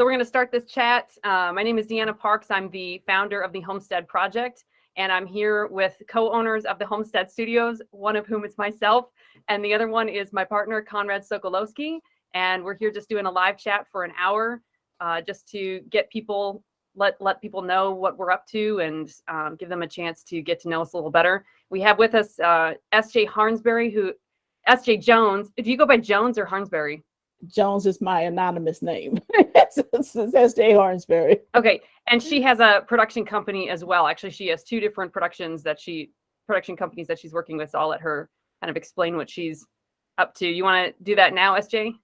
So we're going to start this chat. My name is DeAnna Parks. I'm the founder of the Homestead Project, and I'm here with co-owners of the Homestead Studios, one of whom is myself, and the other one is my partner, Conrad Sokolowski. And we're here just doing a live chat for an hour, just to get people, let people know what we're up to and give them a chance to get to know us a little better. We have with us SJ Harnsberry, SJ Jones. Do you go by Jones or Harnsberry? Jones is my anonymous name. It's SJ Harnsberry. Okay, and she has a production company as well. Actually, she has two different production companies that she's working with. So I'll let her kind of explain what she's up to. You want to do that now, SJ?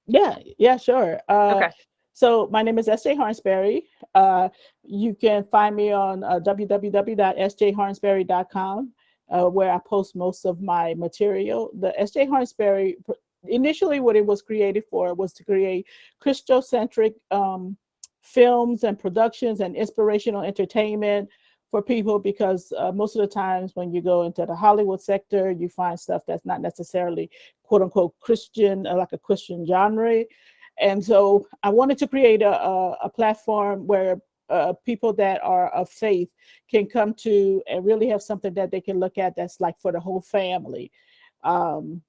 Yeah, sure. Okay. So my name is SJ Harnsberry. You can find me on www.sjharnsberry.com, where I post most of my material. The SJ Harnsberry, initially what it was created for was to create Christocentric films and productions and inspirational entertainment for people, because most of the times when you go into the Hollywood sector, you find stuff that's not necessarily quote unquote Christian, like a Christian genre. And so I wanted to create a platform where people that are of faith can come to and really have something that they can look at that's like for the whole family. And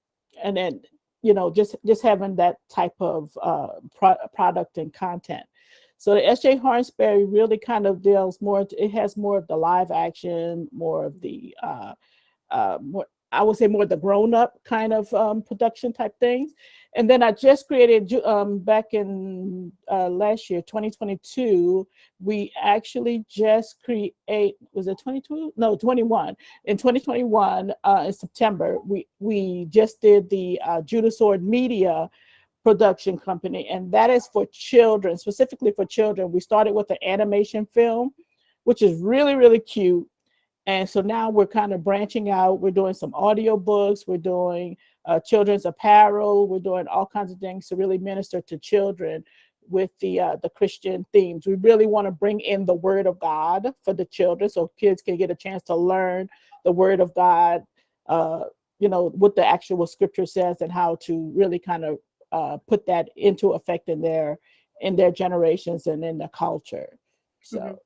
then, you know, just having that type of product and content. So the SJ Harnsberry really kind of deals more, it has more of the live action, more of the, I would say more the grown-up kind of production type things. And then I just created, back in last year, 2022, we actually just was it 22? No, 21. In 2021, in September, we just did the Judah Sword Media production company, and that is for children, specifically for children. We started with an animation film, which is really, really cute. And so now we're kind of branching out. We're doing some audio books. We're doing children's apparel. We're doing all kinds of things to really minister to children with the Christian themes. We really want to bring in the Word of God for the children, so kids can get a chance to learn the Word of God, you know, what the actual scripture says and how to really kind of put that into effect in their generations and in the culture. So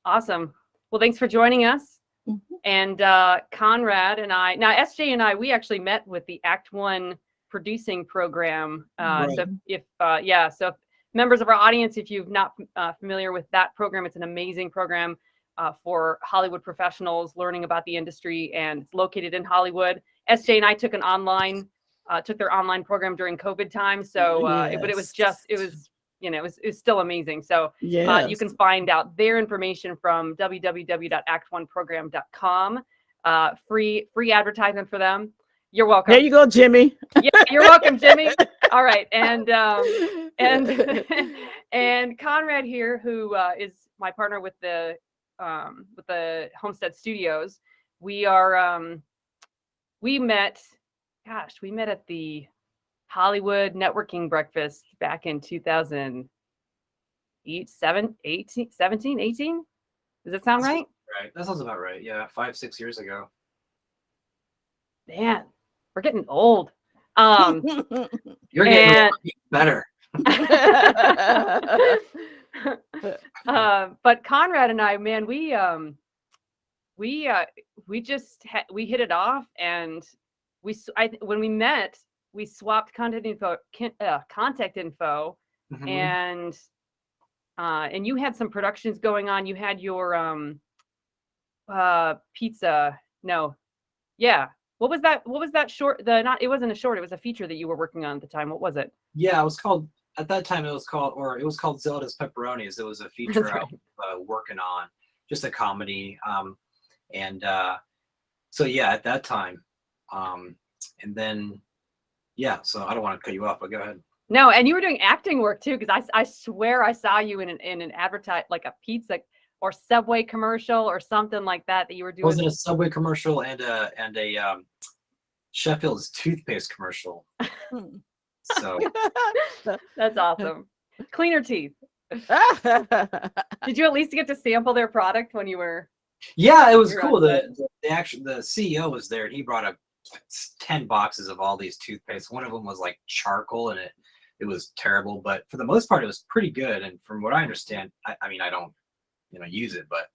Awesome. Well, thanks for joining us. And Conrad and I, now SJ and I, we actually met with the ACT1 producing program. Right. So if members of our audience, if you're not familiar with that program, it's an amazing program for Hollywood professionals learning about the industry, and it's located in Hollywood. SJ and I took their online program during COVID time. So, but it was still amazing. So you can find out their information from www.act1program.com. Free advertisement for them. You're welcome. There you go, Jimmy. Yeah, you're welcome, Jimmy. All right. And Conrad here, who is my partner with the Homestead Studios. We met at the Hollywood networking breakfast back in 2017, 18. Does that sound right? Right. That sounds about right. Yeah. 5-6 years ago. Man, we're getting old. You're getting better. But Conrad and I, man, we hit it off, and when we met, we swapped contact info, and you had some productions going on. You had your pizza. No, yeah. What was that short? It wasn't a short. It was a feature that you were working on at the time. What was it? Yeah, it was called Zelda's Pepperonis. It was a feature I was working on, just a comedy. So yeah, at that time, and then. Yeah, so I don't want to cut you off, but go ahead. No, and you were doing acting work too, because I swear I saw you in an advertise, like a pizza or Subway commercial or something like that you were doing. Was it a Subway commercial and a Sheffield's toothpaste commercial? So that's awesome. Cleaner teeth. Did you at least get to sample their product when you were? Yeah, it was cool. The CEO was there, and he brought up 10 boxes of all these toothpaste. One of them was like charcoal, and it was terrible, but for the most part, it was pretty good. And from what I understand, I mean, I don't, use it, but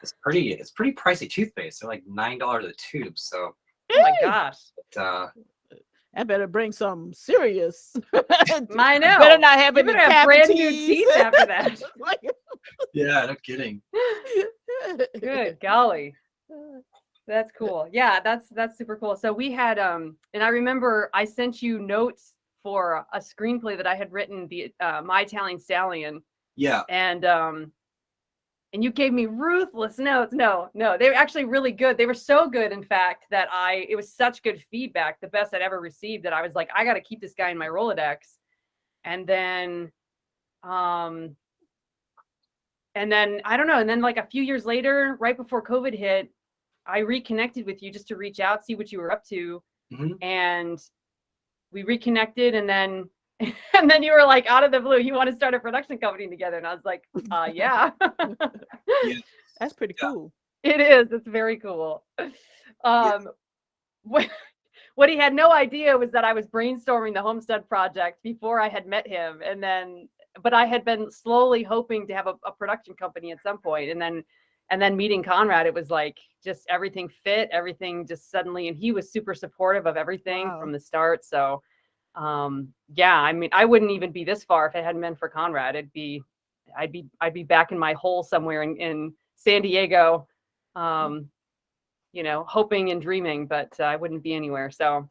it's pretty pricey toothpaste. They're like $9 a tube. So, Oh my gosh. I better bring some serious. I know. Better not have You any better have brand new cavities. teeth after that. yeah, no kidding. Good golly. That's cool. Yeah, that's super cool. So we had and I remember I sent you notes for a screenplay that I had written, the My Italian Stallion. Yeah. And you gave me ruthless notes. No, they were actually really good. They were so good, in fact, that it was such good feedback, the best I'd ever received, that I was like, I got to keep this guy in my Rolodex. And then I don't know. And then like a few years later, right before COVID hit, I reconnected with you just to reach out, see what you were up to. Mm-hmm. And we reconnected, and then you were like, out of the blue, you want to start a production company together. And I was like, yeah. Yeah. That's pretty cool. It is. It's very cool. What he had no idea was that I was brainstorming the Homestead Project before I had met him. But I had been slowly hoping to have a production company at some point. And then meeting Conrad, it was like just everything fit, everything just suddenly, and he was super supportive of everything from the start. So yeah, I mean, I wouldn't even be this far if it hadn't been for Conrad. I'd be back in my hole somewhere in San Diego, hoping and dreaming, but I wouldn't be anywhere. So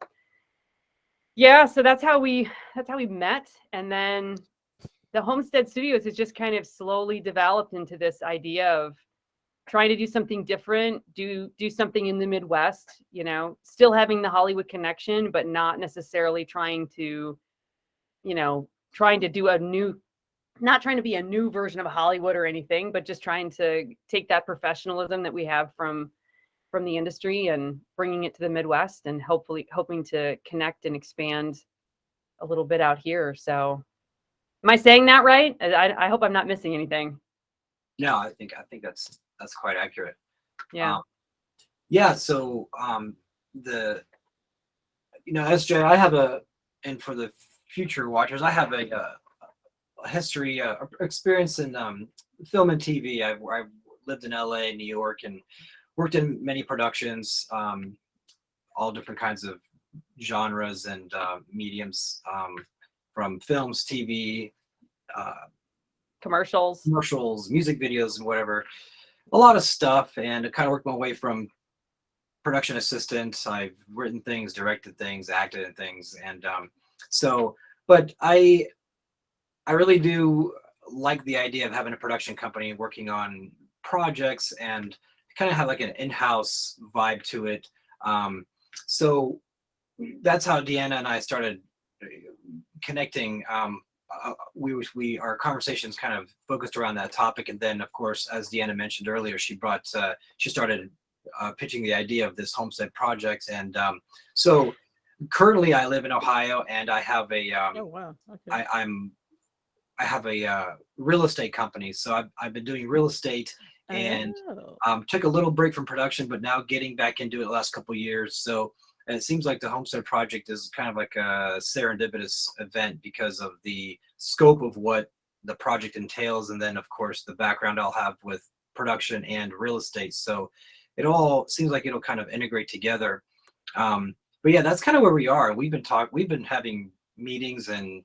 yeah, so that's how we met. And then the Homestead Studios has just kind of slowly developed into this idea of trying to do something different, do something in the Midwest, still having the Hollywood connection, but not necessarily trying to do not trying to be a new version of Hollywood or anything, but just trying to take that professionalism that we have from the industry and bringing it to the Midwest, and hoping to connect and expand a little bit out here. So am I saying that right? I hope I'm not missing anything. No, I think that's quite accurate. Yeah. So SJ, I have and for the future watchers, I have a history, experience in film and TV. I've lived in LA, New York, and worked in many productions, all different kinds of genres and mediums, from films, TV, commercials, music videos, and whatever. A lot of stuff, and I kind of worked my way from production assistant. I've written things, directed things, acted in things, and but I really do like the idea of having a production company working on projects and kind of have like an in-house vibe to it. So that's how DeAnna and I started connecting. Our conversations kind of focused around that topic, and then of course, as DeAnna mentioned earlier, she started pitching the idea of this Homestead Project. And so currently I live in Ohio, and I have a oh wow, okay. I have a real estate company. So I've been doing real estate, and took a little break from production, but now getting back into it the last couple of years. So it seems like the Homestead Project is kind of like a serendipitous event because of the scope of what the project entails, and then of course the background I'll have with production and real estate. So it all seems like it'll kind of integrate together. But yeah, that's kind of where we are. We've been having meetings and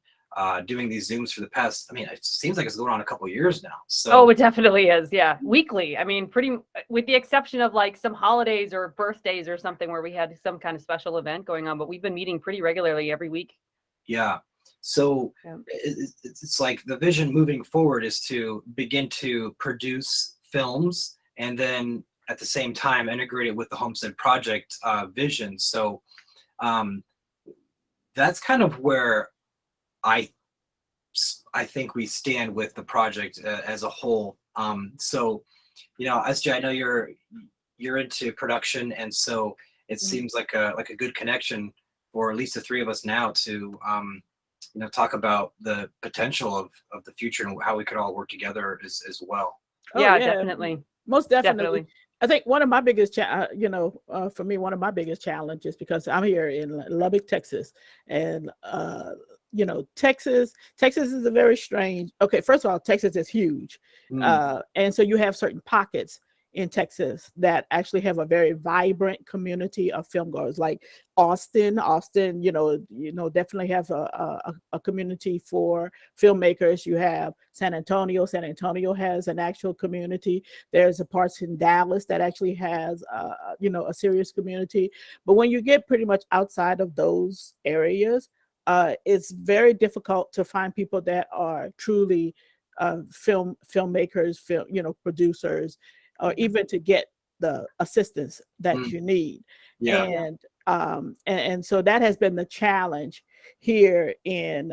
doing these Zooms for the past, it seems like it's going on a couple of years now. So it definitely is. Yeah. Weekly. With the exception of like some holidays or birthdays or something where we had some kind of special event going on, but we've been meeting pretty regularly every week. Yeah. So it's like the vision moving forward is to begin to produce films, and then at the same time integrate it with the Homestead Project vision. So that's kind of where I think we stand with the project as a whole. So, SJ, I know you're into production, and so it seems like a good connection for at least the three of us now to talk about the potential of the future and how we could all work together as well. Yeah, definitely. Most definitely. I think one of my biggest, for me, one of my biggest challenges, because I'm here in Lubbock, Texas, and you know, Texas is a very strange. Okay, first of all, Texas is huge, and so you have certain pockets in Texas that actually have a very vibrant community of film goers, like Austin, you know, definitely have a community for filmmakers. You have San Antonio has an actual community. There's a parts in Dallas that actually has, you know, a serious community. But when you get pretty much outside of those areas, it's very difficult to find people that are truly filmmakers, you know, producers, or even to get the assistance that you need. Yeah. And so that has been the challenge here in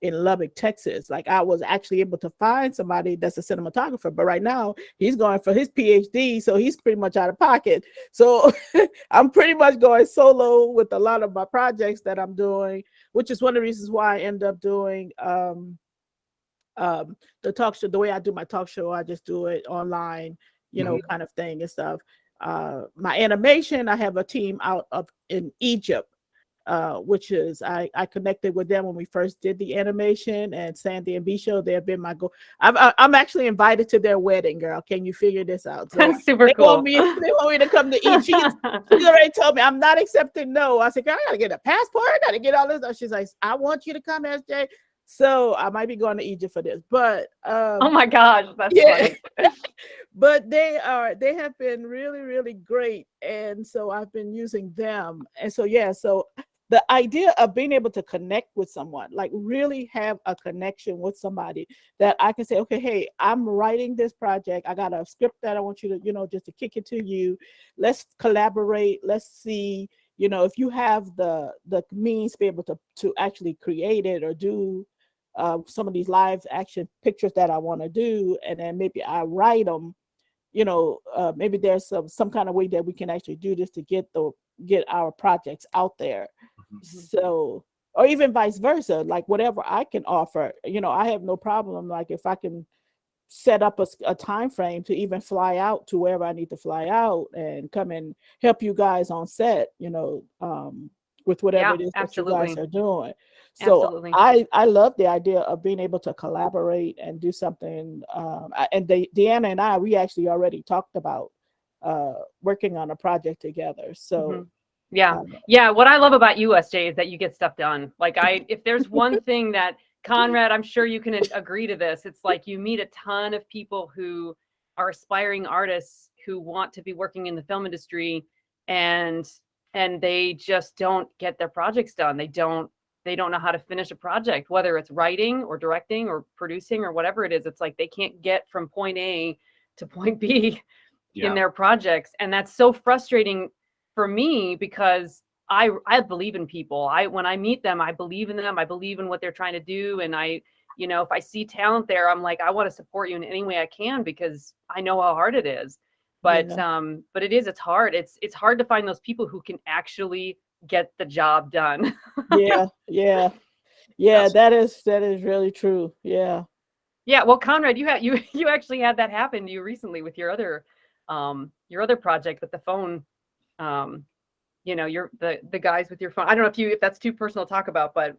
Lubbock, Texas. Like, I was actually able to find somebody that's a cinematographer, but right now he's going for his PhD, so he's pretty much out of pocket. So I'm pretty much going solo with a lot of my projects that I'm doing, which is one of the reasons why I end up doing the talk show. The way I do my talk show, I just do it online, you know, kind of thing and stuff. My animation, I have a team out of in Egypt, which is I connected with them when we first did the animation, and Sandy and Bisho, they have been my I'm actually invited to their wedding, girl. Can you figure this out? So That's super they cool. want me to come to Egypt. She's already told me I'm not accepting no. I said, girl, I gotta get a passport, I gotta get all this. She's like, I want you to come, SJ. So I might be going to Egypt for this, but oh my gosh, that's funny. But they have been really, really great, and so I've been using them. And so so the idea of being able to connect with someone, like really have a connection with somebody that I can say, okay, hey, I'm writing this project, I got a script that I want you to, you know, just to kick it to you, let's collaborate, let's see, you know, if you have the means to be able to actually create it or do some of these live action pictures that I want to do, and then maybe I write them, you know, maybe there's some kind of way that we can actually do this to get our projects out there. So, or even vice versa, like whatever I can offer, you know, I have no problem. Like if I can set up a time frame to even fly out to wherever I need to fly out and come and help you guys on set, you know, with whatever it is that you guys are doing. So I love the idea of being able to collaborate and do something. And DeAnna and I, we actually already talked about working on a project together. So yeah. What I love about you, SJ, is that you get stuff done. Like if there's one thing that Conrad, I'm sure you can agree to this. It's like you meet a ton of people who are aspiring artists who want to be working in the film industry, and they just don't get their projects done. They don't know how to finish a project, whether it's writing or directing or producing or whatever it is. It's like they can't get from point A to point B in their projects. And that's so frustrating for me, because I believe in people. When I meet them, I believe in them. I believe in what they're trying to do. And you know, if I see talent there, I'm like, I want to support you in any way I can, because I know how hard it is. But it's hard. It's hard to find those people who can actually get the job done. Yeah. That is really true. Yeah. Well, Conrad, you actually had that happen to you recently with your other project with the phone. You know, you're the guys with your phone. I don't know if that's too personal to talk about, but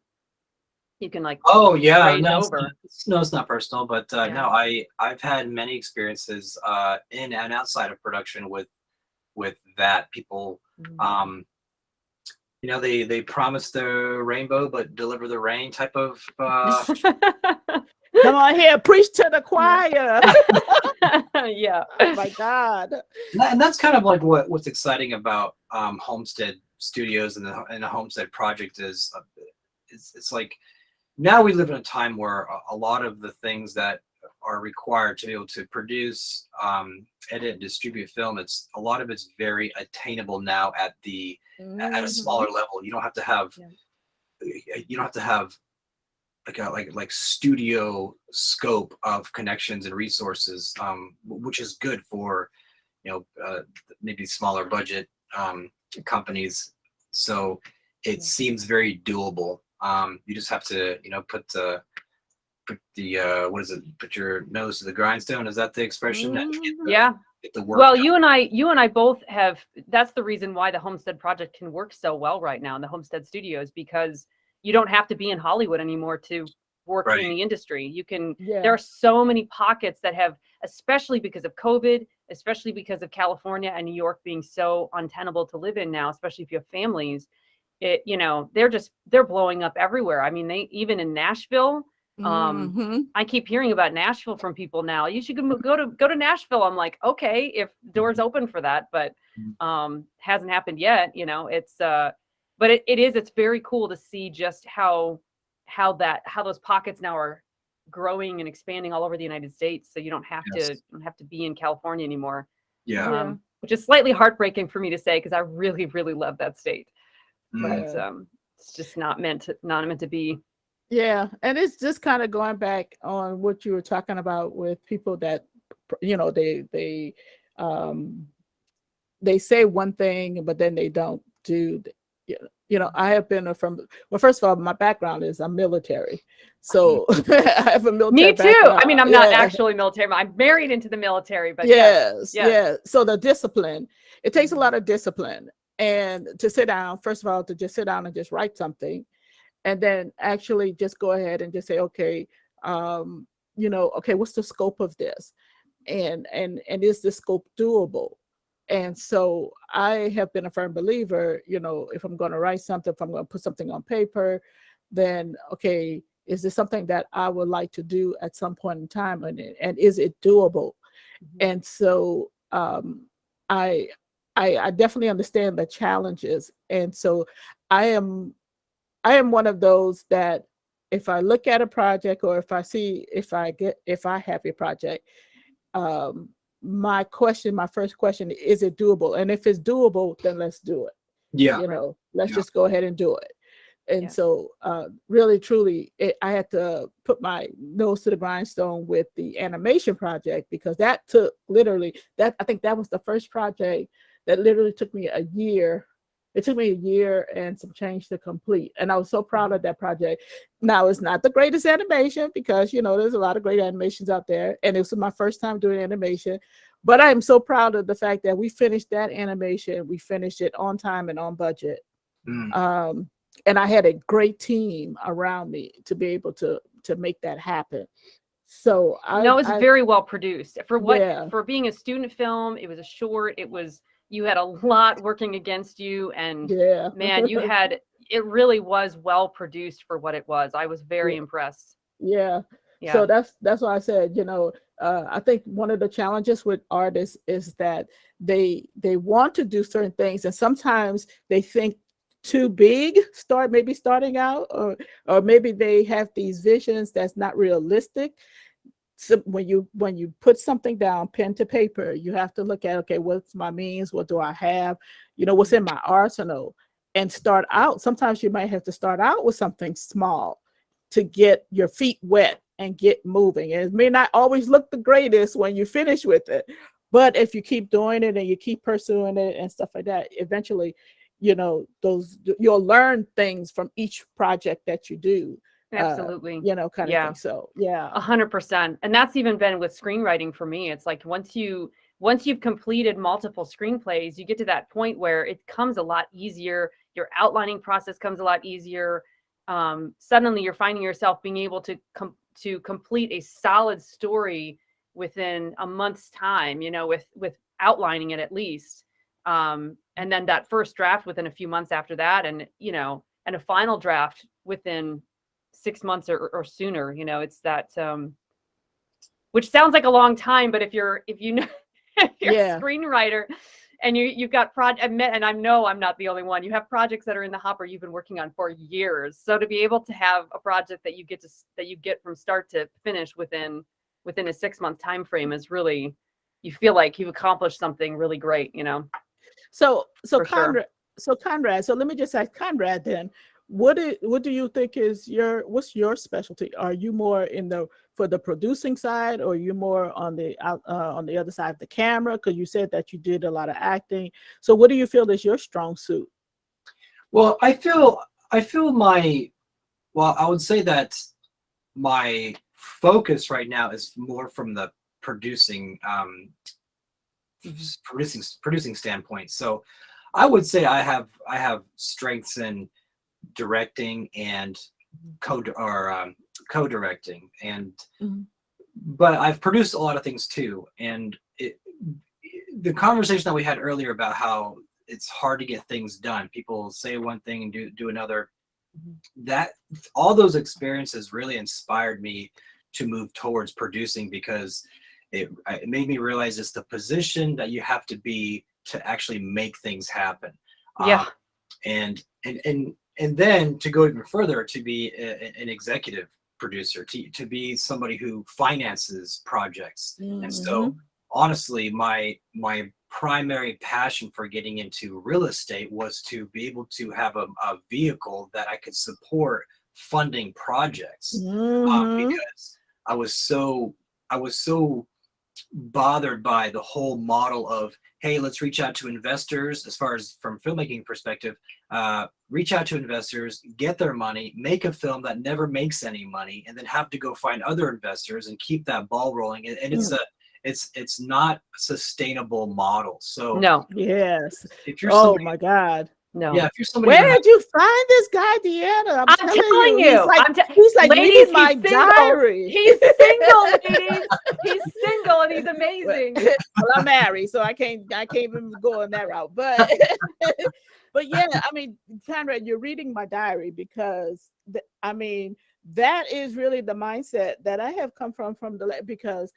you can like. Oh yeah, no, it's not personal, but no, I've had many experiences in and outside of production with that. People, you know, they promise the rainbow but deliver the rain type of. Come on here, preach to the choir. Yeah. Oh my God. And that's kind of like what's exciting about Homestead Studios and the Homestead Project is it's like now we live in a time where a lot of the things that are required to be able to produce, edit, and distribute film, a lot of it's very attainable now at a smaller level. You don't have to have like studio scope of connections and resources, which is good for, you know, maybe smaller budget companies. So it seems very doable. You just have to, you know, put your nose to the grindstone. Is that the expression? Get the work well, done. you and I both have. That's the reason why the Homestead Project can work so well right now in the Homestead Studios, because you don't have to be in Hollywood anymore to work Right. in the industry. You can, Yeah. there are so many pockets that have, especially because of COVID, especially because of California and New York being so untenable to live in now, especially if you have families, it, you know, they're blowing up everywhere. I mean, they, even in Nashville, Mhm. I keep hearing about Nashville from people now. You should go to Nashville. I'm like, okay, if doors open for that, but hasn't happened yet. You know, it's but it's very cool to see just how those pockets now are growing and expanding all over the United States. So you don't have Yes. to be in California anymore. Yeah. Yeah. Which is slightly heartbreaking for me to say because I really, really love that state. But Yeah. it's just not meant to be. Yeah, and it's just kind of going back on what you were talking about with people that, you know, they say one thing, but then they don't do. You know, I have been well, first of all, my background is I'm military, so I have a military Me too. background. I mean, I'm not actually military. I'm married into the military, but yes. Yeah. So the discipline, it takes a lot of discipline, and to sit down, first of all, to just sit down and just write something, and then actually just go ahead and just say, okay, you know, okay, what's the scope of this, and is the scope doable? And so I have been a firm believer, you know, if I'm going to write something, if I'm going to put something on paper, then okay, is this something that I would like to do at some point in time, and is it doable? And so I definitely understand the challenges, and so I am one of those that if I look at a project, or if I have a project, my first question, is it doable? And if it's doable, then let's do it. Yeah. You know, let's Yeah. just go ahead and do it. And Yeah. so really, truly, I had to put my nose to the grindstone with the animation project, because that took literally, I think that was the first project that literally took me a year. It took me a year and some change to complete. And I was so proud of that project. Now, it's not the greatest animation, because, you know, there's a lot of great animations out there. And it was my first time doing animation. But I am so proud of the fact that we finished that animation. We finished it on time and on budget. And I had a great team around me to be able to make that happen. So it was very well produced for being a student film. It was a short. You had a lot working against you, and man, it really was well produced for what it was. I was very impressed. Yeah. So that's why I said, you know, I think one of the challenges with artists is that they want to do certain things, and sometimes they think too big, starting out, or maybe they have these visions that's not realistic. So when you put something down, pen to paper, you have to look at, okay, what's my means? What do I have? You know, what's in my arsenal? And start out. Sometimes you might have to start out with something small to get your feet wet and get moving. And it may not always look the greatest when you finish with it, but if you keep doing it and you keep pursuing it and stuff like that, eventually, you know, you'll learn things from each project that you do. Absolutely. You know, kind of thing. So 100%. And that's even been with screenwriting for me. It's like once you've completed multiple screenplays, you get to that point where it comes a lot easier. Your outlining process comes a lot easier. Suddenly you're finding yourself being able to complete a solid story within a month's time, you know, with outlining it at least. And then that first draft within a few months after that, and, you know, and a final draft within 6 months or sooner. You know, it's that which sounds like a long time, but if you're a screenwriter and you've got and I know I'm not the only one, you have projects that are in the hopper you've been working on for years. So to be able to have a project that you get from start to finish within a 6-month time frame is really, you feel like you've accomplished something really great, you know. So Conrad, so let me just ask Conrad then, what do you think is what's your specialty? Are you more for the producing side, or are you more on the other side of the camera? Because you said that you did a lot of acting. So what do you feel is your strong suit? Well, I would say that my focus right now is more from the producing standpoint. So I would say I have strengths in directing and co-directing, and Mhm. but I've produced a lot of things too. And the conversation that we had earlier about how it's hard to get things done. People say one thing and do another. That all those experiences really inspired me to move towards producing, because it made me realize it's the position that you have to be to actually make things happen. Yeah. And then to go even further, to be an executive producer, to be somebody who finances projects. And so honestly, my primary passion for getting into real estate was to be able to have a vehicle that I could support funding projects, because I was so bothered by the whole model of, hey, let's reach out to investors. As far as from filmmaking perspective, reach out to investors, get their money, make a film that never makes any money, and then have to go find other investors and keep that ball rolling. And it's not a sustainable model. So No. yes. if you're Oh somebody, my God. No. yeah, if you're somebody Where who has, did you find this guy, DeAnna? I'm telling you. He's like Ladies, reading my he's single. diary. He's single, ladies. He's single and he's amazing. Well, I'm married, so I can't even go on that route. But but yeah, I mean, Conrad, you're reading my diary, because I mean, that is really the mindset that I have come from because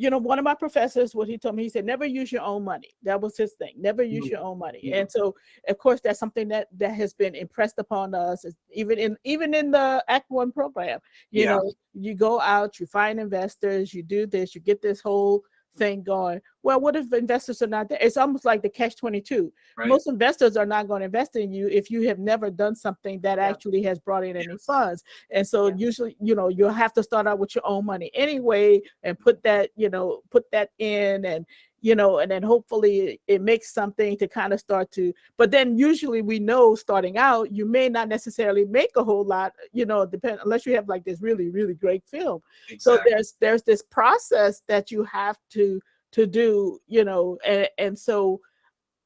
one of my professors, what he told me, he said, never use your own money. That was his thing. Never use your own money. And so, of course, that's something that has been impressed upon us, even in the ACT1 program. You know, you go out, you find investors, you do this, you get this whole thing going. Well, what if investors are not there? It's almost like the catch-22. right. Most investors are not going to invest in you if you have never done something that actually has brought in any funds. And so usually, you'll have to start out with your own money anyway, and put that in, and and then hopefully it makes something to kind of start to, but then usually we know starting out, you may not necessarily make a whole lot, unless you have like this really, really great film. Exactly. So there's this process that you have to do, and so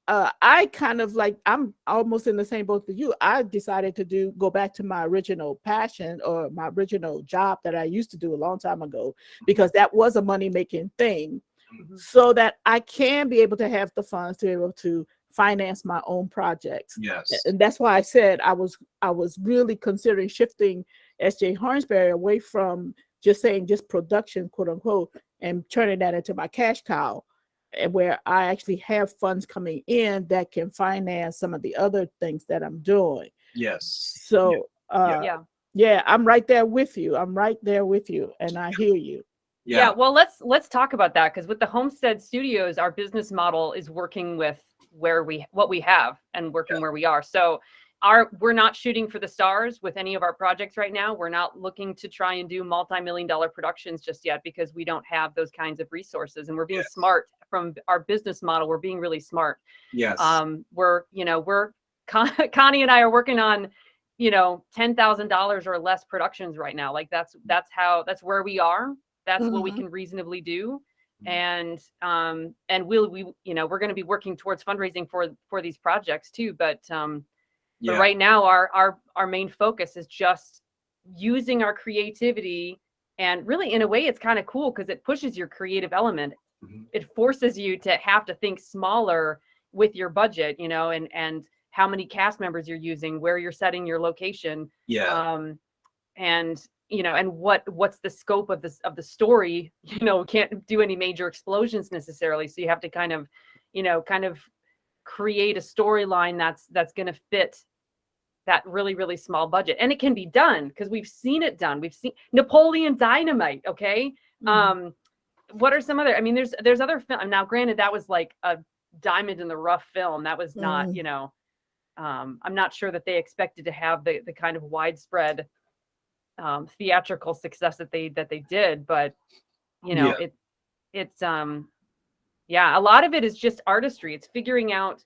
I kind of like, I'm almost in the same boat with you. I decided to go back to my original passion, or my original job that I used to do a long time ago, because that was a money-making thing. So that I can be able to have the funds to be able to finance my own projects. Yes. And that's why I said I was really considering shifting SJ Harnsberry away from just production, quote unquote, and turning that into my cash cow, and where I actually have funds coming in that can finance some of the other things that I'm doing. Yes. So Yeah. I'm right there with you. And I hear you. Yeah, well, let's talk about that, because with the Homestead Studios, our business model is working with what we have and working where we are. So we're not shooting for the stars with any of our projects right now. We're not looking to try and do multi-million-dollar productions just yet, because we don't have those kinds of resources, and we're being smart from our business model. We're being really smart. Yes. Connie and I are working on $10,000 or less productions right now. Like that's where we are. That's what we can reasonably do. And we're going to be working towards fundraising for these projects too. But right now our main focus is just using our creativity, and really in a way it's kind of cool because it pushes your creative element. It forces you to have to think smaller with your budget, and how many cast members you're using, where you're setting your location. And what's the scope of the story. Can't do any major explosions necessarily, so you have to kind of create a storyline that's going to fit that really, really small budget. And it can be done, because we've seen it done. We've seen Napoleon Dynamite. Okay. What are some other, there's other film. Now granted, that was like a diamond in the rough film. That was not, I'm not sure that they expected to have the kind of widespread theatrical success that they did, but it's a lot of it is just artistry. It's figuring out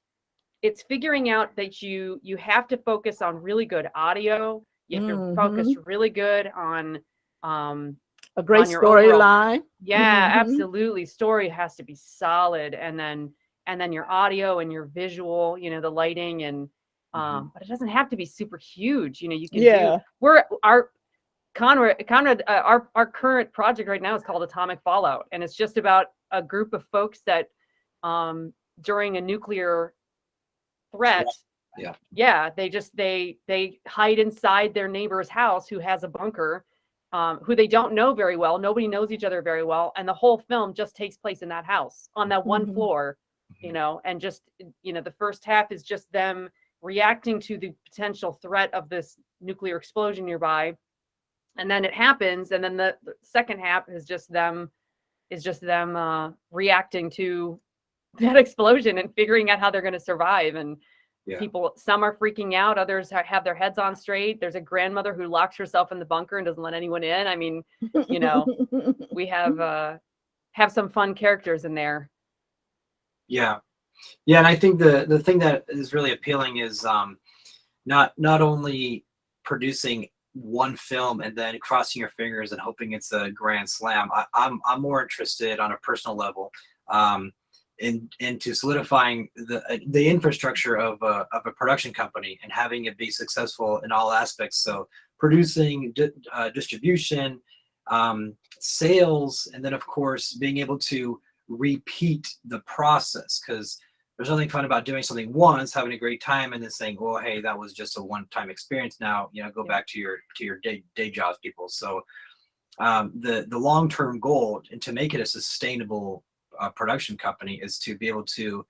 that you have to focus on really good audio. You have to focus really good on a great storyline. Absolutely. Story has to be solid, and then your audio and your visual, the lighting, and But it doesn't have to be super huge. You know, you can Yeah. do, our Conrad, our current project right now is called Atomic Fallout. And it's just about a group of folks that, during a nuclear threat, they hide inside their neighbor's house who has a bunker, who they don't know very well. Nobody knows each other very well. And the whole film just takes place in that house on that one floor, you know, and just, you know, the first half is just them reacting to the potential threat of this nuclear explosion nearby. And then it happens. And then the second half is just them reacting to that explosion and figuring out how they're going to survive. And people, some are freaking out, others have their heads on straight. There's a grandmother who locks herself in the bunker and doesn't let anyone in. I mean, you know, we have some fun characters in there. Yeah. And I think the thing that is really appealing is not only producing one film and then crossing your fingers and hoping it's a grand slam. I'm more interested on a personal level into solidifying the infrastructure of a production company and having it be successful in all aspects. So producing, distribution, sales, and then of course being able to repeat the process, because there's nothing fun about doing something once, having a great time, and then saying, "Oh, hey, that was just a one-time experience. Now, you know, go back to your day jobs, people." So, the long-term goal and to make it a sustainable production company is to be able to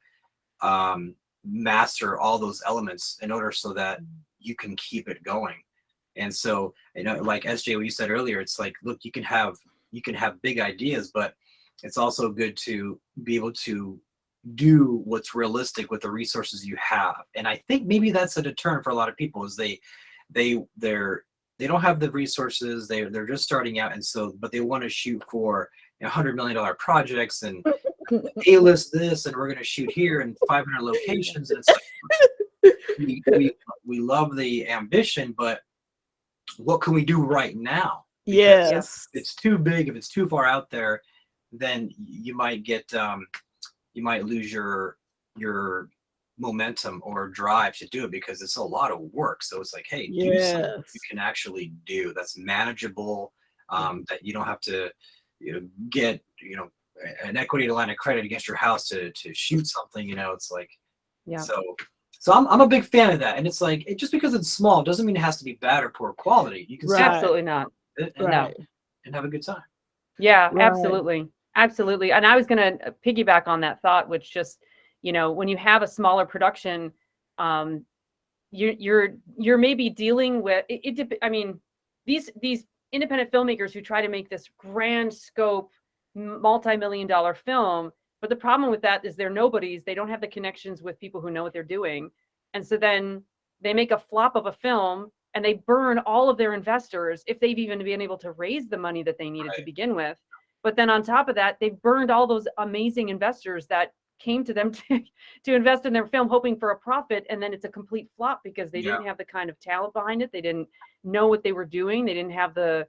master all those elements in order so that you can keep it going. And so, you know, like SJ, what you said earlier, it's like, look, you can have big ideas, but it's also good to be able to do what's realistic with the resources you have. And I think maybe that's a deterrent for a lot of people, is they don't have the resources, they're just starting out, and so but they want to shoot for $100 million projects and A-list this, and we're going to shoot here in 500 locations. And it's like, we love the ambition, but what can we do right now? Because yes, if it's too big, if it's too far out there, then you might get you might lose your momentum or drive to do it, because it's a lot of work. So it's like, hey, do something you can actually do that's manageable, that you don't have to, you know, get, you know, an equity line of credit against your house to shoot something. You know, it's like, so I'm a big fan of that. And it's like, just because it's small doesn't mean it has to be bad or poor quality. You can absolutely not, and have a good time. Yeah, absolutely. Absolutely. And I was going to piggyback on that thought, which just, you know, when you have a smaller production, you're maybe dealing with it. I mean, these independent filmmakers who try to make this grand scope, multi-million-dollar film, but the problem with that is they're nobodies. They don't have the connections with people who know what they're doing. And so then they make a flop of a film and they burn all of their investors, if they've even been able to raise the money that they needed to begin with. But then on top of that, they've burned all those amazing investors that came to them to invest in their film hoping for a profit. And then it's a complete flop because they didn't have the kind of talent behind it. They didn't know what they were doing. They didn't have the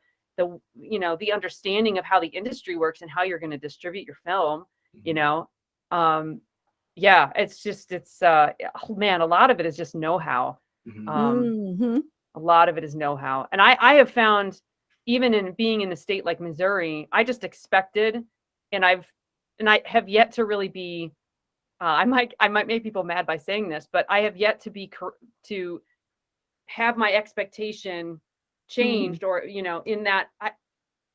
understanding of how the industry works and how you're going to distribute your film, you know? It's man, a lot of it is just know-how. A lot of it is know-how. And I have found, even in being in a state like Missouri, I just expected, and I have yet to really be, I might make people mad by saying this, but I have yet to have my expectation changed, or, you know, in that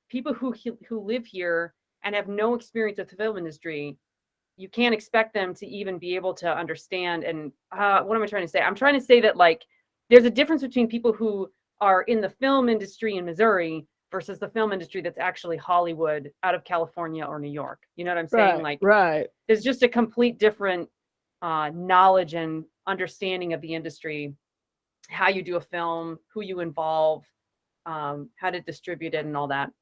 people who live here and have no experience with the film industry, you can't expect them to even be able to understand. And what am I trying to say? I'm trying to say that, like, there's a difference between people who are in the film industry in Missouri versus the film industry that's actually Hollywood out of California or New York. You know what I'm saying? There's just a complete different knowledge and understanding of the industry, how you do a film, who you involve, how to distribute it, and all that.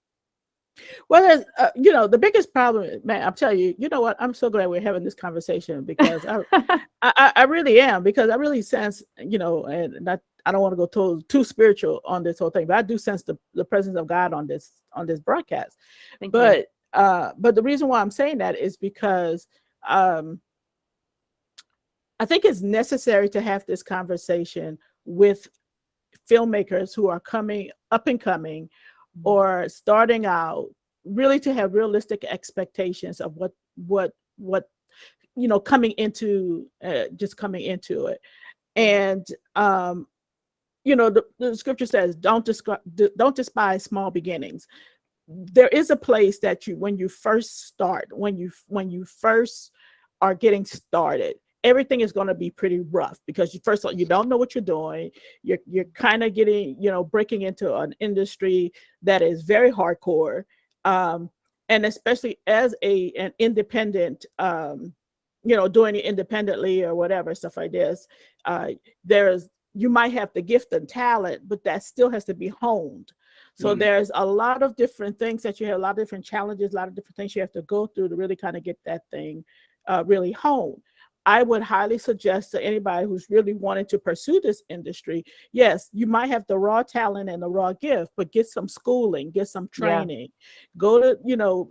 Well, you know, the biggest problem, man, I'm telling you, you know what? I'm so glad we're having this conversation, because I really am, because I really sense, you know, and I don't want to go too spiritual on this whole thing, but I do sense the presence of God on this broadcast. But the reason why I'm saying that is because I I think it's necessary to have this conversation with filmmakers who are coming up and coming or starting out, really to have realistic expectations of what coming into coming into it. And the scripture says, don't despise small beginnings. There is a place that when you first start, when you first are getting started, everything is going to be pretty rough, because first of all, you don't know what you're doing. You're kind of getting, breaking into an industry that is very hardcore. And especially as an independent, doing it independently or whatever, stuff like this, you might have the gift and talent, but that still has to be honed. So there's a lot of different things that you have, a lot of different challenges, a lot of different things you have to go through to really kind of get that thing really honed. I would highly suggest to anybody who's really wanting to pursue this industry, yes, you might have the raw talent and the raw gift, but get some schooling, get some training, go to,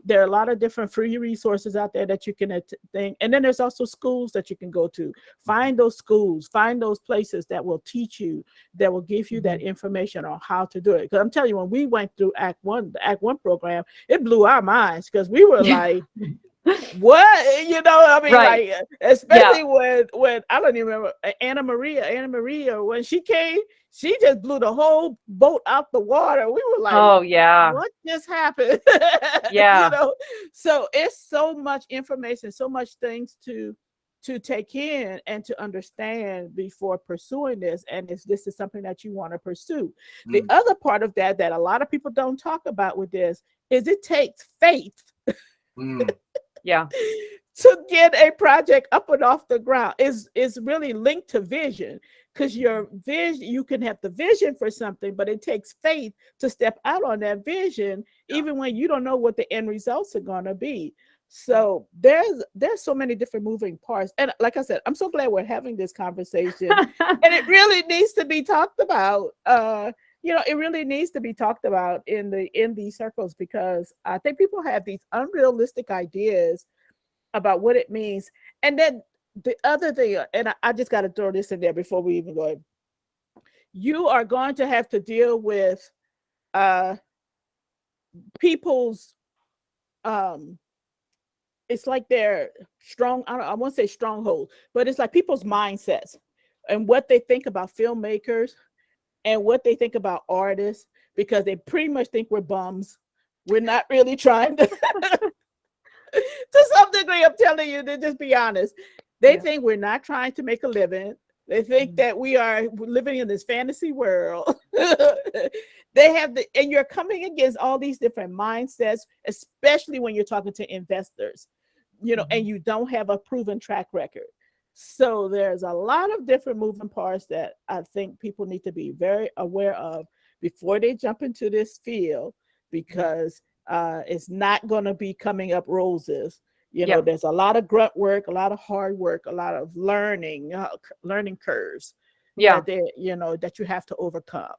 there are a lot of different free resources out there that you can think. And then there's also schools that you can go to. Find those schools, find those places that will teach you, that will give you that information on how to do it. Because I'm telling you, when we went through the ACT1 program, it blew our minds, because we were like, what, Right. like, especially when I don't even remember Anna Maria, when she came, she just blew the whole boat out the water. We were like, oh yeah, what just happened? Yeah. So it's so much information, so much things to take in and to understand before pursuing this. And if this is something that you want to pursue, the other part of that a lot of people don't talk about with this is it takes faith. Yeah. To get a project up and off the ground is really linked to vision, because your vision, you can have the vision for something, but it takes faith to step out on that vision, even when you don't know what the end results are going to be. So there's so many different moving parts. And like I said, I'm so glad we're having this conversation. And it really needs to be talked about. It really needs to be talked about in these circles, because I think people have these unrealistic ideas about what it means. And then the other thing, and I just got to throw this in there before we even go, you are going to have to deal with people's, it's like they're strong, I won't say stronghold, but it's like people's mindsets and what they think about filmmakers and what they think about artists, because they pretty much think we're bums. We're not really trying to, to some degree, I'm telling you, to just be honest. They think we're not trying to make a living. They think that we are living in this fantasy world. They have and you're coming against all these different mindsets, especially when you're talking to investors, and you don't have a proven track record. So there's a lot of different moving parts that I think people need to be very aware of before they jump into this field, because it's not going to be coming up roses. There's a lot of grunt work, a lot of hard work, a lot of learning curves that you have to overcome.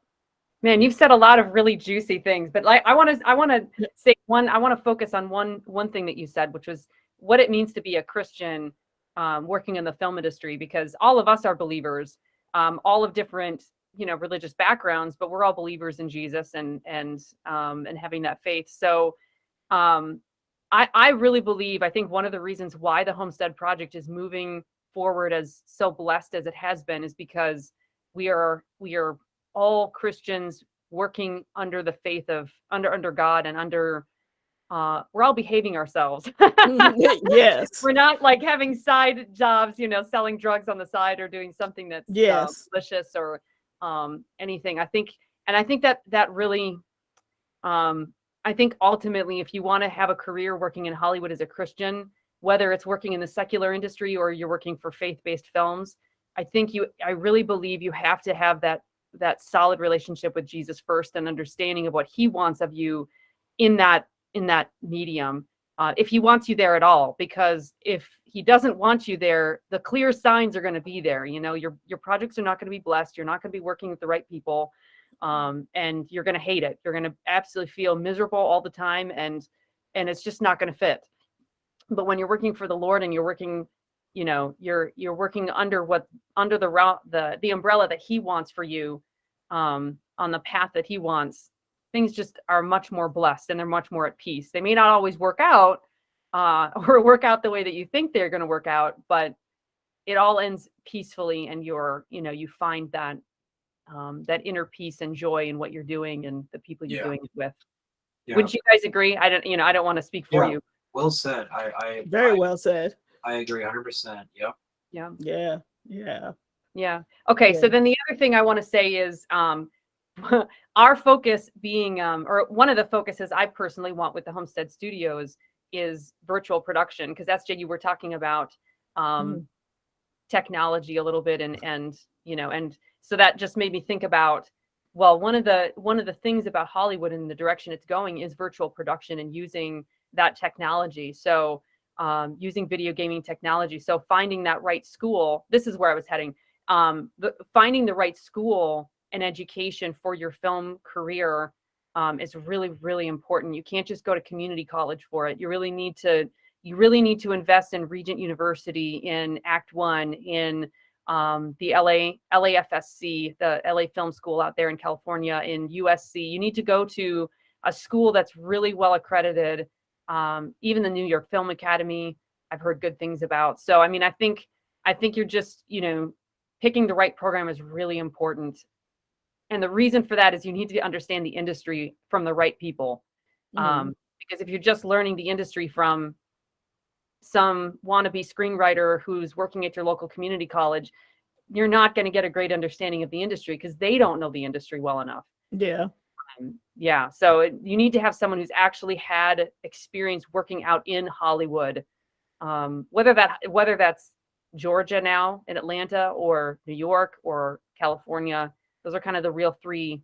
Man, you've said a lot of really juicy things, but like I want to say I want to focus on one thing that you said, which was what it means to be a Christian working in the film industry, because all of us are believers, all of different, religious backgrounds, but we're all believers in Jesus and having that faith. So I really believe, I think one of the reasons why the Homestead Project is moving forward as so blessed as it has been is because we are all Christians working under the faith of under God, and under we're all behaving ourselves. Yes. We're not like having side jobs, selling drugs on the side or doing something that's malicious or anything. I think that really, I think ultimately, if you want to have a career working in Hollywood as a Christian, whether it's working in the secular industry or you're working for faith-based films, I really believe you have to have that solid relationship with Jesus first, and understanding of what he wants of you in that medium, if he wants you there at all. Because if he doesn't want you there, the clear signs are going to be there. Your projects are not going to be blessed. You're not going to be working with the right people, and you're going to hate it. You're going to absolutely feel miserable all the time, and it's just not going to fit. But when you're working for the Lord and you're working you're working under the umbrella that he wants for you, on the path that he wants, things just are much more blessed and they're much more at peace. They may not always work out, or work out the way that you think they're going to work out, but it all ends peacefully, and you find that inner peace and joy in what you're doing and the people you're doing it with. Yeah. Wouldn't you guys agree? I don't want to speak for you. Well said. Very well said. I agree 100%. Yep. Yeah. Yeah. Yeah. Yeah. Okay. Yeah. So then the other thing I want to say is, our focus being, or one of the focuses I personally want with the Homestead Studios is virtual production, because SJ, you were talking about technology a little bit, and so that just made me think about, well, one of the things about Hollywood and the direction it's going is virtual production and using that technology. So using video gaming technology. So finding that right school, this is where I was heading. Finding the right school and education for your film career is really, really important. You can't just go to community college for it. You really need to invest in Regent University, in ACT1, in the LAFSC, the LA Film School out there in California, in USC. You need to go to a school that's really well accredited. Even the New York Film Academy, I've heard good things about. So, I mean, I think you're just, picking the right program is really important. And the reason for that is you need to understand the industry from the right people. Because if you're just learning the industry from some wannabe screenwriter who's working at your local community college, you're not going to get a great understanding of the industry, because they don't know the industry well enough. Yeah. Yeah. So you need to have someone who's actually had experience working out in Hollywood, whether that's Georgia now in Atlanta, or New York, or California. Those are kind of the real three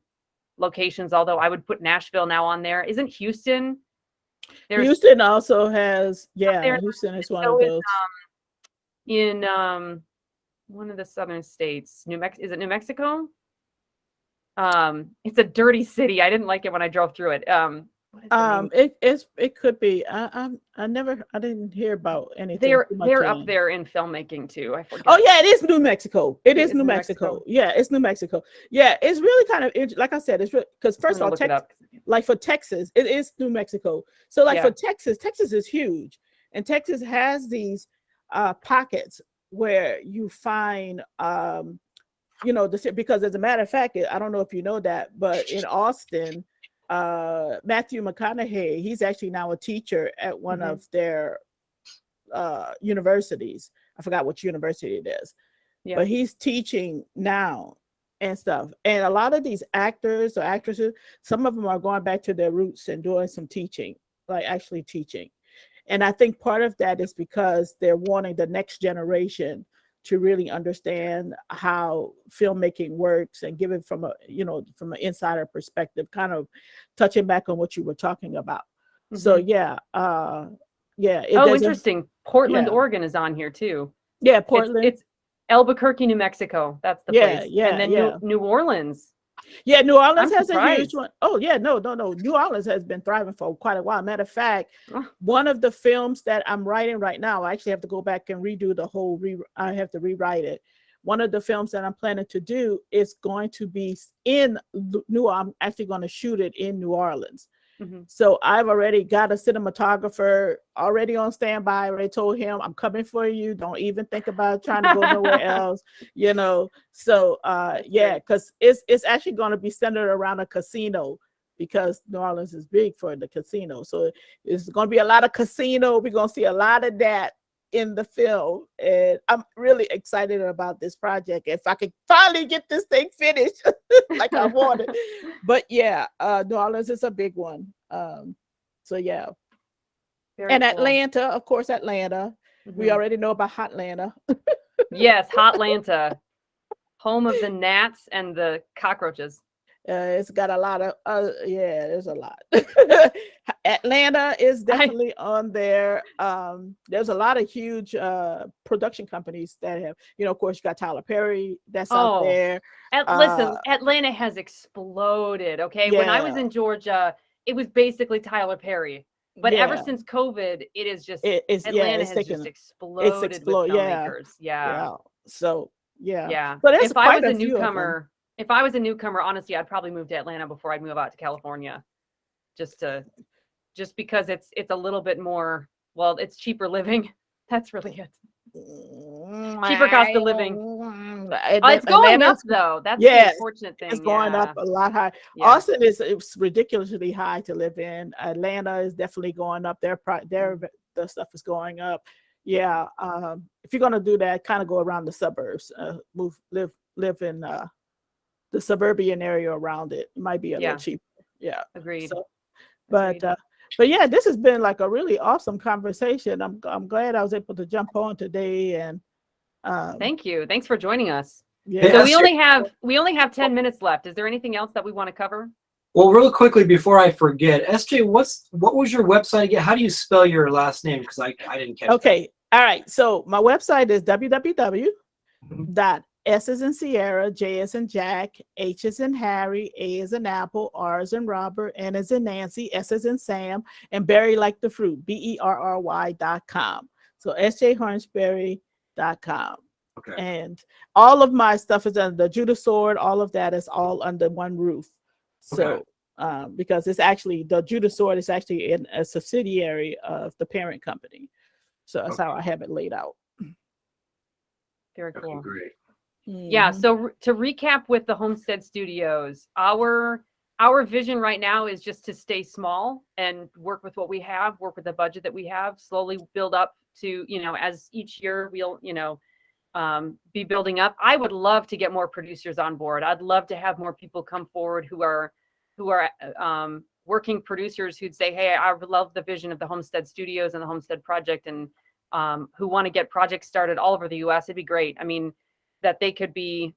locations. Although I would put Nashville now on there. Isn't Houston? Houston also has, Houston is one of those. In one of the southern states, is it New Mexico? It's a dirty city. I didn't like it when I drove through it. It could be. I didn't hear about anything. They're up there in filmmaking too. I forget. Oh yeah, it is New Mexico. It is New Mexico. Yeah, it's New Mexico. Yeah, it's really kind of, like I said, it's really, because first of all, like for Texas, it is New Mexico. So like for Texas is huge, and Texas has these pockets where you find because as a matter of fact, I don't know if you know that, but in Austin, Matthew McConaughey, he's actually now a teacher at one of their universities. I forgot which university it is, but he's teaching now and stuff. And a lot of these actors or actresses, some of them are going back to their roots and doing some teaching, like actually teaching. And I think part of that is because they're wanting the next generation to really understand how filmmaking works and give it from an insider perspective, kind of touching back on what you were talking about. So interesting. Portland, Oregon is on here too. Yeah, Portland. It's Albuquerque, New Mexico. That's the place. And then New Orleans. Yeah, New Orleans has a huge one. Oh yeah, no. New Orleans has been thriving for quite a while. Matter of fact, one of the films that I'm writing right now, I actually have to go back and redo the whole. I have to rewrite it. One of the films that I'm planning to do is going to be in I'm actually going to shoot it in New Orleans. So I've already got a cinematographer already on standby. I already told him, I'm coming for you. Don't even think about trying to go nowhere else, So because it's actually going to be centered around a casino, because New Orleans is big for the casino. So it's going to be a lot of casino. We're going to see a lot of that in the film, and I'm really excited about this project. If I could finally get this thing finished like I wanted. But New Orleans is a big one. Very cool. Atlanta, of course, Atlanta. We already know about Hotlanta. Yes, Hotlanta, home of the gnats and the cockroaches. It's got a lot of there's a lot. Atlanta is definitely on there. There's a lot of huge production companies that have, of course, you got Tyler Perry that's out there. Listen, Atlanta has exploded. Okay, when I was in Georgia, it was basically Tyler Perry. But ever Yeah. since COVID, it is just It's Atlanta it's has taken just it's exploded with explode. Yeah. filmmakers. Yeah. Yeah. So yeah. Yeah. But there's If I quite was a a few of them. newcomer, if I was a newcomer, honestly, I'd probably move to Atlanta before I'd move out to California. Just because it's a little bit more, well, it's cheaper living. That's really it. Cheaper cost of living. It's going up Atlanta's, though. That's the yeah, unfortunate it's thing. going Yeah. up a lot high. Yeah. Austin is it's ridiculously high to live in. Atlanta is definitely going up. Their the stuff is going up. Yeah. If you're gonna do that, kind of go around the suburbs. Live in the suburban area around it. It might be a Yeah. little cheaper. Yeah. Agreed. So, Agreed. but yeah, this has been like a really awesome conversation. I'm glad I was able to jump on today, and Thank you. Thanks for joining us. yeah. So we only have 10 minutes left. Is there anything else that we want to cover? Well, real quickly before I forget, SJ, what was your website again? How do you spell your last name? Because I didn't catch Okay. All right. So my website is www. that. S is in Sierra, J is in Jack, H is in Harry, A is in Apple, R is in Robert, N is in Nancy, S is in Sam, and Berry like the fruit, BERRY.com. So sjharnsberry.com. Okay. And all of my stuff is under the Judah Sword. All of that is all under one roof. So because it's actually the Judah Sword is actually in a subsidiary of the parent company. So that's how I have it laid out. Very cool. Okay, great. Yeah. So to recap with the Homestead Studios, our vision right now is just to stay small and work with what we have, work with the budget that we have, slowly build up to, as each year we'll, be building up. I would love to get more producers on board. I'd love to have more people come forward who are working producers who'd say, hey, I love the vision of the Homestead Studios and the Homestead Project, and who want to get projects started all over the US. It'd be great. I mean, that they could be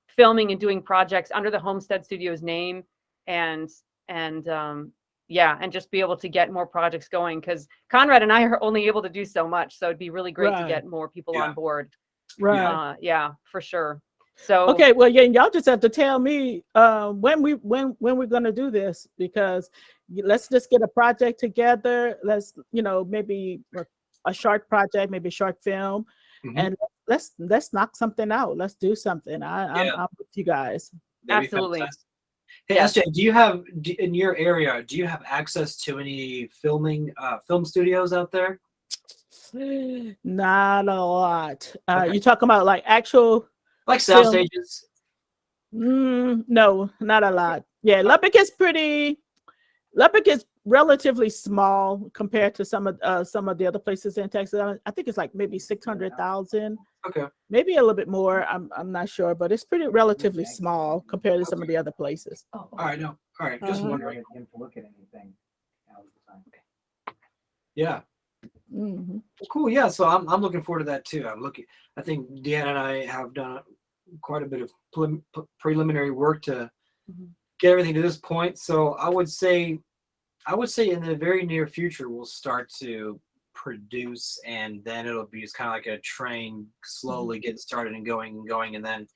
filming and doing projects under the Homestead Studios name, and just be able to get more projects going, because Conrad and I are only able to do so much. So it'd be really great to get more people on board. Right. Yeah, for sure. So okay, well, yeah, y'all just have to tell me when we're gonna do this, because let's just get a project together. Let's maybe a short project, maybe a short film, and let's knock something out. Let's do something. I'm with you guys. Absolutely. Hey, SJ, do you have in your area? Do you have access to any film studios out there? Not a lot. You talking about like actual sound stages? No, not a lot. Yeah, Lubbock is relatively small compared to some of the other places in Texas. I think it's like maybe 600,000. Okay. Maybe a little bit more. I'm not sure, but it's pretty relatively small compared to some of the other places. All right, no. All right, just wondering. Him to look at anything. Yeah. Mm-hmm. Well, cool. Yeah. So I'm looking forward to that too. I think DeAnna and I have done quite a bit of preliminary work to get everything to this point. So I would say in the very near future we'll start to produce, and then it'll be just kind of like a train slowly getting started and going, and then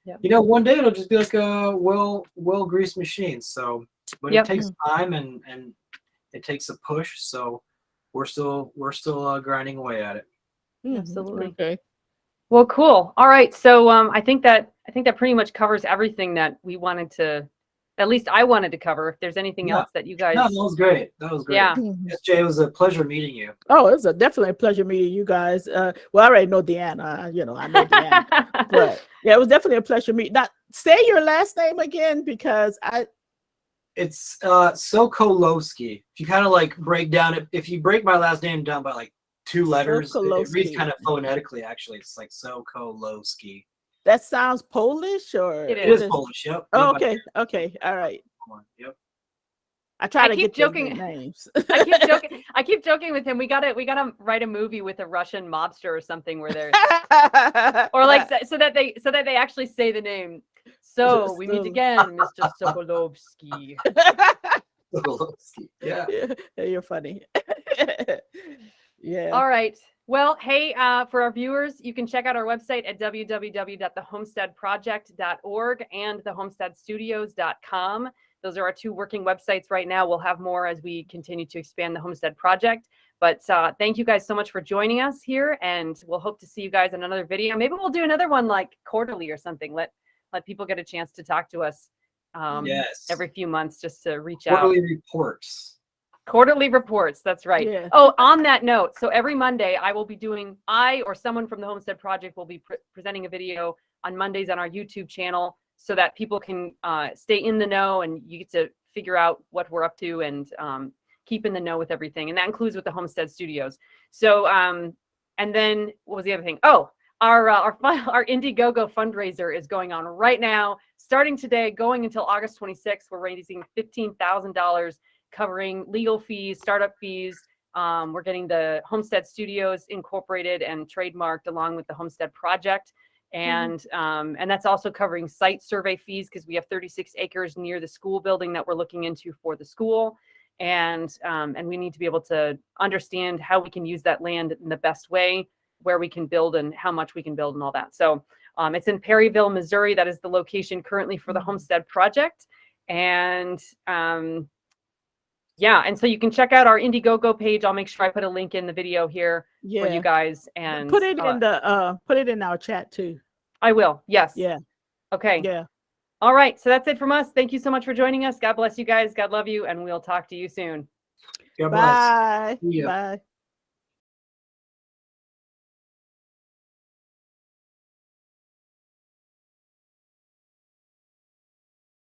one day it'll just be like a well-greased machine. So, but it takes time and it takes a push. So we're still grinding away at it. Absolutely. Okay. Well, cool. All right. So I think that pretty much covers everything that we wanted to. At least I wanted to cover. If there's anything else that you guys. No, that was great. Yeah. SJ, it was a pleasure meeting you. Oh, it was definitely a pleasure meeting you guys. Well, I already know DeAnna. I know DeAnna. But yeah, it was definitely a pleasure meeting. Now, say your last name again, because it's Sokolowski. If you kind of like break down it, if you break my last name down by like 2 letters, it reads kind of phonetically. Actually, it's like Sokolowski. That sounds Polish, or it is Polish. Yep. Oh, okay. Okay. All right. Yep. I try to keep get joking. Names. I keep joking with him. We gotta write a movie with a Russian mobster or something where they're or like so that they actually say the name. So we meet again, Mr. Sokolowski. Sokolowski. Yeah. You're funny. Yeah. All right. Well, hey, for our viewers, you can check out our website at www.thehomesteadproject.org and thehomesteadstudios.com. Those are our two working websites right now. We'll have more as we continue to expand the Homestead Project. But thank you guys so much for joining us here, and we'll hope to see you guys in another video. Maybe we'll do another one like quarterly or something. Let people get a chance to talk to us Yes. every few months, just to reach out. Quarterly reports. Quarterly reports, that's right. Yeah. Oh, on that note, so every Monday I or someone from the Homestead Project will be presenting a video on Mondays on our YouTube channel, so that people can stay in the know, and you get to figure out what we're up to and keep in the know with everything. And that includes with the Homestead Studios. So, and then what was the other thing? Oh, our Indiegogo fundraiser is going on right now, starting today, going until August 26th. We're raising $15,000, covering legal fees, startup fees. We're getting the Homestead Studios incorporated and trademarked along with the Homestead Project. And that's also covering site survey fees, because we have 36 acres near the school building that we're looking into for the school. And we need to be able to understand how we can use that land in the best way, where we can build and how much we can build and all that. So it's in Perryville, Missouri. That is the location currently for the Homestead Project. And yeah, and so you can check out our Indiegogo page. I'll make sure I put a link in the video here for you guys, and put it in our chat too. I will. Yes. Yeah. Okay. Yeah. All right. So that's it from us. Thank you so much for joining us. God bless you guys. God love you, and we'll talk to you soon. God bless. Bye. See ya. Bye.